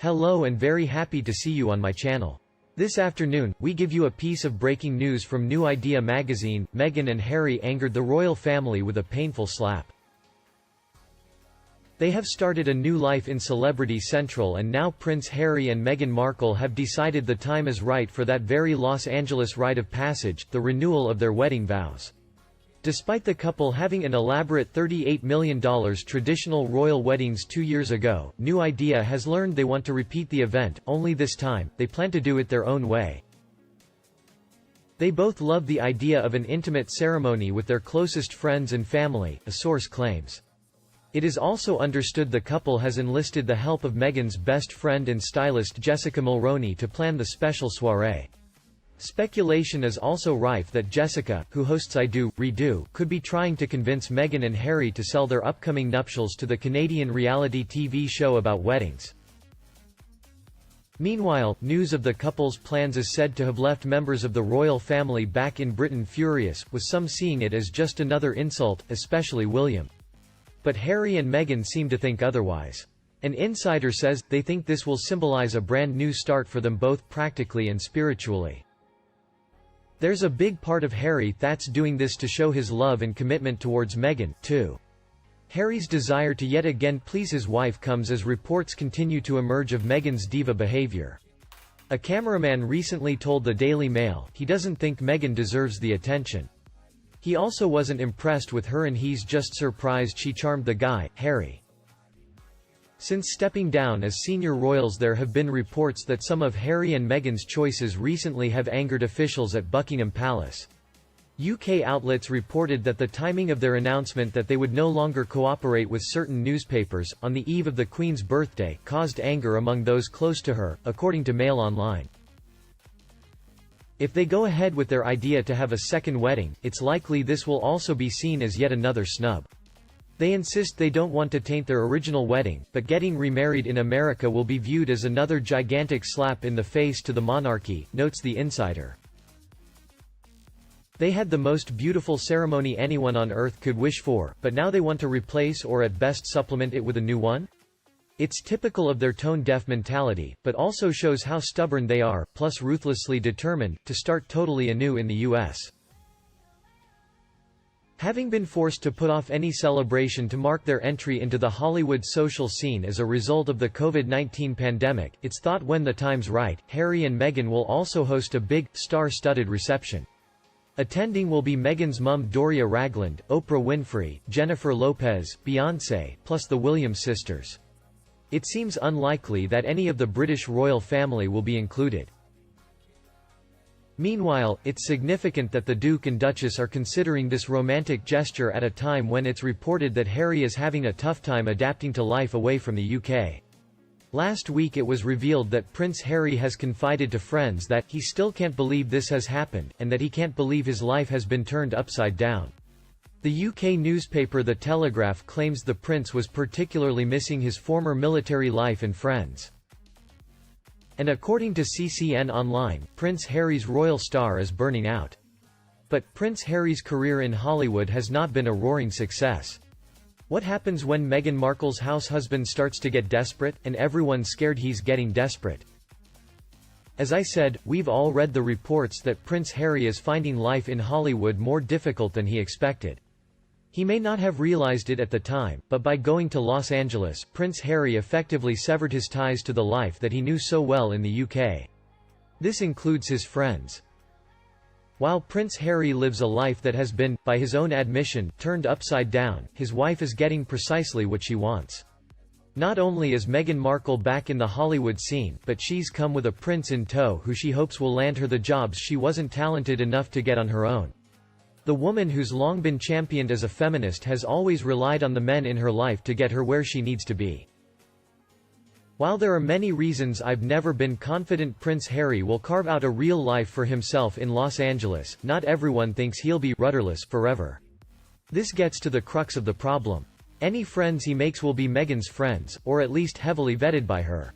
Hello and very happy to see you on my channel. This afternoon, we give you a piece of breaking news from New Idea magazine. Meghan and Harry angered the royal family with a painful slap. They have started a new life in Celebrity Central, and now Prince Harry and Meghan Markle have decided the time is right for that very Los Angeles rite of passage, the renewal of their wedding vows. Despite the couple having an elaborate $38 million traditional royal weddings 2 years ago, New Idea has learned they want to repeat the event, only this time, they plan to do it their own way. They both love the idea of an intimate ceremony with their closest friends and family, a source claims. It is also understood the couple has enlisted the help of Meghan's best friend and stylist Jessica Mulroney to plan the special soiree. Speculation is also rife that Jessica, who hosts I Do, Redo, could be trying to convince Meghan and Harry to sell their upcoming nuptials to the Canadian reality TV show about weddings. Meanwhile, news of the couple's plans is said to have left members of the royal family back in Britain furious, with some seeing it as just another insult, especially William. But Harry and Meghan seem to think otherwise. An insider says, they think this will symbolize a brand new start for them both practically and spiritually. There's a big part of Harry that's doing this to show his love and commitment towards Meghan, too. Harry's desire to yet again please his wife comes as reports continue to emerge of Meghan's diva behavior. A cameraman recently told the Daily Mail he doesn't think Meghan deserves the attention. He also wasn't impressed with her and he's just surprised she charmed the guy, Harry. Since stepping down as senior royals, there have been reports that some of Harry and Meghan's choices recently have angered officials at Buckingham Palace. UK outlets reported that the timing of their announcement that they would no longer cooperate with certain newspapers, on the eve of the Queen's birthday, caused anger among those close to her, according to Mail Online. If they go ahead with their idea to have a second wedding, it's likely this will also be seen as yet another snub. They insist they don't want to taint their original wedding, but getting remarried in America will be viewed as another gigantic slap in the face to the monarchy, notes the insider. They had the most beautiful ceremony anyone on earth could wish for, but now they want to replace or at best supplement it with a new one? It's typical of their tone-deaf mentality, but also shows how stubborn they are, plus ruthlessly determined, to start totally anew in the US. Having been forced to put off any celebration to mark their entry into the Hollywood social scene as a result of the COVID-19 pandemic, it's thought when the time's right, Harry and Meghan will also host a big, star-studded reception. Attending will be Meghan's mum Doria Ragland, Oprah Winfrey, Jennifer Lopez, Beyoncé, plus the Williams sisters. It seems unlikely that any of the British royal family will be included. Meanwhile, it's significant that the Duke and Duchess are considering this romantic gesture at a time when it's reported that Harry is having a tough time adapting to life away from the UK. Last week it was revealed that Prince Harry has confided to friends that he still can't believe this has happened, and that he can't believe his life has been turned upside down. The UK newspaper The Telegraph claims the prince was particularly missing his former military life and friends. And according to CCN Online, Prince Harry's royal star is burning out. But Prince Harry's career in Hollywood has not been a roaring success. What happens when Meghan Markle's house husband starts to get desperate, and everyone's scared he's getting desperate? As I said, we've all read the reports that Prince Harry is finding life in Hollywood more difficult than he expected. He may not have realized it at the time, but by going to Los Angeles, Prince Harry effectively severed his ties to the life that he knew so well in the UK. This includes his friends. While Prince Harry lives a life that has been, by his own admission, turned upside down, his wife is getting precisely what she wants. Not only is Meghan Markle back in the Hollywood scene, but she's come with a prince in tow who she hopes will land her the jobs she wasn't talented enough to get on her own. The woman who's long been championed as a feminist has always relied on the men in her life to get her where she needs to be. While there are many reasons I've never been confident Prince Harry will carve out a real life for himself in Los Angeles, not everyone thinks he'll be rudderless forever. This gets to the crux of the problem. Any friends he makes will be Meghan's friends, or at least heavily vetted by her.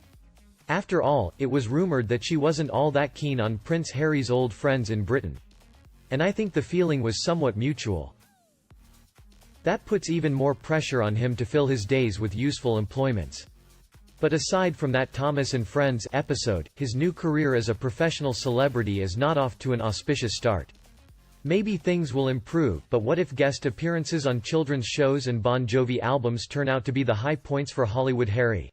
After all, it was rumored that she wasn't all that keen on Prince Harry's old friends in Britain. And I think the feeling was somewhat mutual. That puts even more pressure on him to fill his days with useful employments. But aside from that Thomas and Friends episode, his new career as a professional celebrity is not off to an auspicious start. Maybe things will improve, but what if guest appearances on children's shows and Bon Jovi albums turn out to be the high points for Hollywood Harry?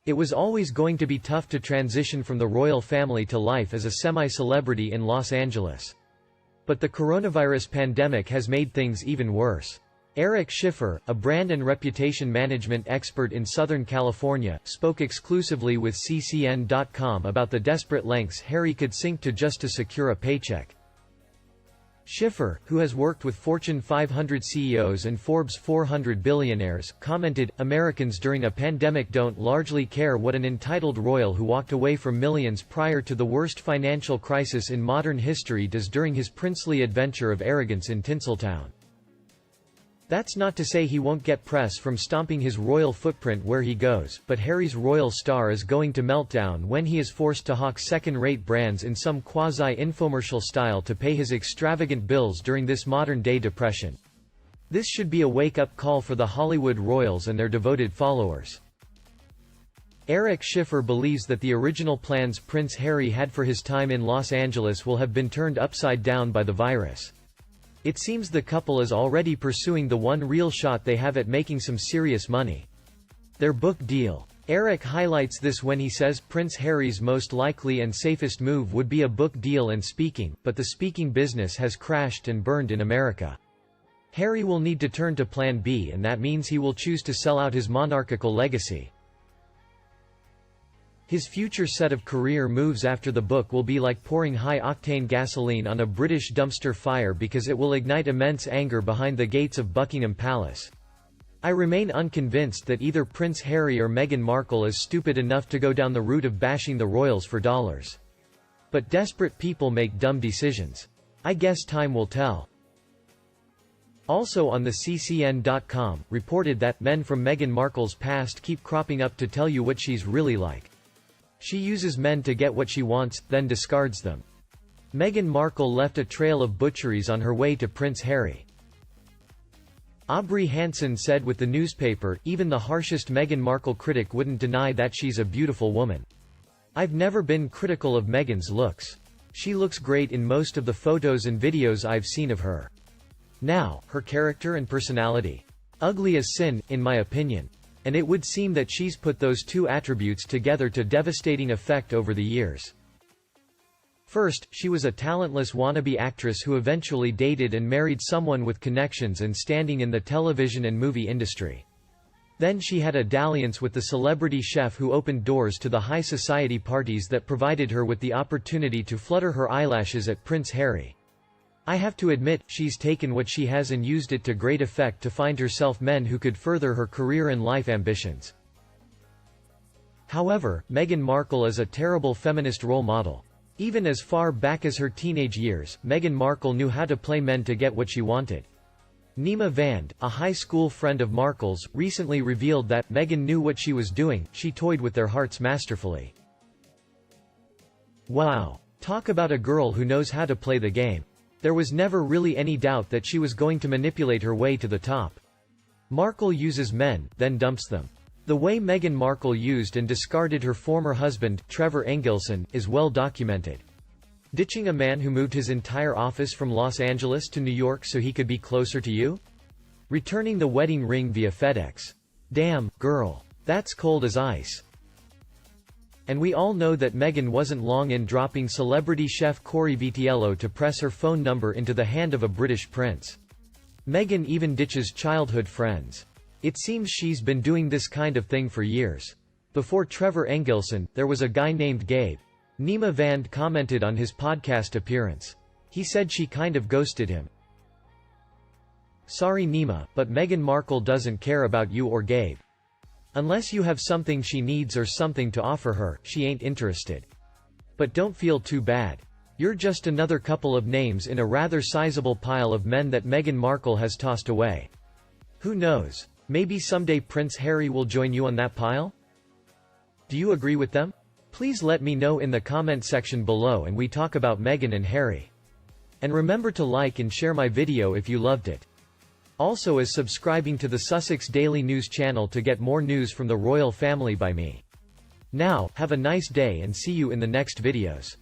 It was always going to be tough to transition from the royal family to life as a semi-celebrity in Los Angeles. But the coronavirus pandemic has made things even worse. Eric Schiffer, a brand and reputation management expert in Southern California, spoke exclusively with CCN.com about the desperate lengths Harry could sink to just to secure a paycheck. Schiffer, who has worked with Fortune 500 CEOs and Forbes 400 billionaires, commented, "Americans during a pandemic don't largely care what an entitled royal who walked away from millions prior to the worst financial crisis in modern history does during his princely adventure of arrogance in Tinseltown." That's not to say he won't get press from stomping his royal footprint where he goes, but Harry's royal star is going to melt down when he is forced to hawk second-rate brands in some quasi-infomercial style to pay his extravagant bills during this modern-day depression. This should be a wake-up call for the Hollywood royals and their devoted followers. Eric Schiffer believes that the original plans Prince Harry had for his time in Los Angeles will have been turned upside down by the virus. It seems the couple is already pursuing the one real shot they have at making some serious money: their book deal. Eric highlights this when he says Prince Harry's most likely and safest move would be a book deal and speaking, but the speaking business has crashed and burned in America. Harry will need to turn to Plan B, and that means he will choose to sell out his monarchical legacy. His future set of career moves after the book will be like pouring high-octane gasoline on a British dumpster fire because it will ignite immense anger behind the gates of Buckingham Palace. I remain unconvinced that either Prince Harry or Meghan Markle is stupid enough to go down the route of bashing the royals for dollars. But desperate people make dumb decisions. I guess time will tell. Also on the CCN.com, reported that men from Meghan Markle's past keep cropping up to tell you what she's really like. She uses men to get what she wants, then discards them. Meghan Markle left a trail of butcheries on her way to Prince Harry. Aubrey Hanson said with the newspaper, "Even the harshest Meghan Markle critic wouldn't deny that she's a beautiful woman. I've never been critical of Meghan's looks. She looks great in most of the photos and videos I've seen of her. Now, her character and personality? Ugly as sin, in my opinion. And it would seem that she's put those two attributes together to devastating effect over the years. First, she was a talentless wannabe actress who eventually dated and married someone with connections and standing in the television and movie industry. Then she had a dalliance with the celebrity chef who opened doors to the high society parties that provided her with the opportunity to flutter her eyelashes at Prince Harry. I have to admit, she's taken what she has and used it to great effect to find herself men who could further her career and life ambitions. However, Meghan Markle is a terrible feminist role model. Even as far back as her teenage years, Meghan Markle knew how to play men to get what she wanted. Nima Vand, a high school friend of Markle's, recently revealed that Meghan knew what she was doing. She toyed with their hearts masterfully. Wow. Talk about a girl who knows how to play the game. There was never really any doubt that she was going to manipulate her way to the top. Markle uses men, then dumps them. The way Meghan Markle used and discarded her former husband, Trevor Engelson, is well documented. Ditching a man who moved his entire office from Los Angeles to New York so he could be closer to you? Returning the wedding ring via FedEx. Damn, girl. That's cold as ice. And we all know that Meghan wasn't long in dropping celebrity chef Corey Vitiello to press her phone number into the hand of a British prince. Meghan even ditches childhood friends. It seems she's been doing this kind of thing for years. Before Trevor Engelson, there was a guy named Gabe. Nima Vand commented on his podcast appearance. He said she kind of ghosted him. Sorry Nima, but Meghan Markle doesn't care about you or Gabe. Unless you have something she needs or something to offer her, she ain't interested. But don't feel too bad. You're just another couple of names in a rather sizable pile of men that Meghan Markle has tossed away. Who knows? Maybe someday Prince Harry will join you on that pile? Do you agree with them? Please let me know in the comment section below and we talk about Meghan and Harry. And remember to like and share my video if you loved it. Also as subscribing to the Sussex Daily News channel to get more news from the royal family by me. Now, have a nice day and see you in the next videos.